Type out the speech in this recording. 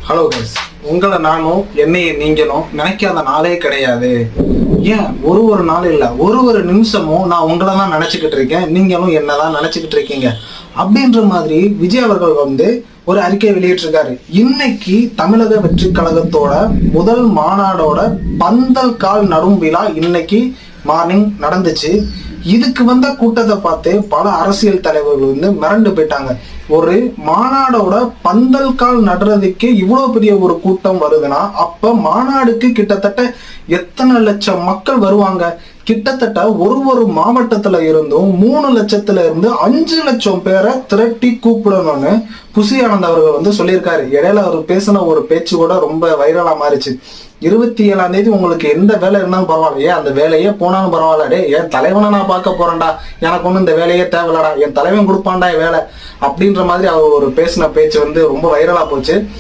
Hello guys, உங்களை நானும் என்னைய நீங்களும் நினைக்காத நாளே கிடையாது. ஏன் ஒரு நாள் இல்லை, ஒரு நிமிஷமும் நான் உங்களை தான் நினச்சிக்கிட்டு இருக்கேன், நீங்களும் என்ன தான் நினச்சிக்கிட்டு இருக்கீங்க அப்படின்ற மாதிரி விஜய் அவர்கள் ஒரு அறிக்கை வெளியிட்டிருக்காரு. இன்னைக்கு தமிழக வெற்றி கழகத்தோட முதல் மாநாடோட பந்தல் கால் நடும் விழா இன்னைக்கு மார்னிங் நடந்துச்சு. இதுக்கு வந்த கூட்டத்தை பார்த்து பல அரசியல் தலைவர்கள் மிரண்டு போயிட்டாங்க. ஒரு மாநாடோட பந்தல் கால் நடுறதுக்கு இவ்வளவு பெரிய ஒரு கூட்டம் வருதுன்னா அப்ப மாநாடுக்கு கிட்டத்தட்ட எத்தனை லட்சம் மக்கள் வருவாங்க? கிட்டத்தட்ட ஒரு மாவட்டத்துல இருந்தும் 3 லட்சத்துல இருந்து 5 லட்சம் பேரை திரட்டி கூப்பிடணும்னு புசி ஆனந்த் அவர்கள் சொல்லியிருக்காரு. இடையில அவர் பேசின ஒரு பேச்சு கூட ரொம்ப வைரலா மாறிச்சு. 27ஆம் தேதி உங்களுக்கு எந்த வேலை இருந்தாலும் பரவாயில்ல, ஏன் அந்த வேலையே போனாலும் பரவாயில்ல, டே என் தலைவனை நான் பார்க்க போறேன்டா, எனக்கு ஒன்றும் இந்த வேலையே தேவையில்லடா, என் தலைவன் கொடுப்பான்டா வேலை அப்படின்ற மாதிரி அவர் ஒரு பேசின பேச்சு ரொம்ப வைரலா போச்சு.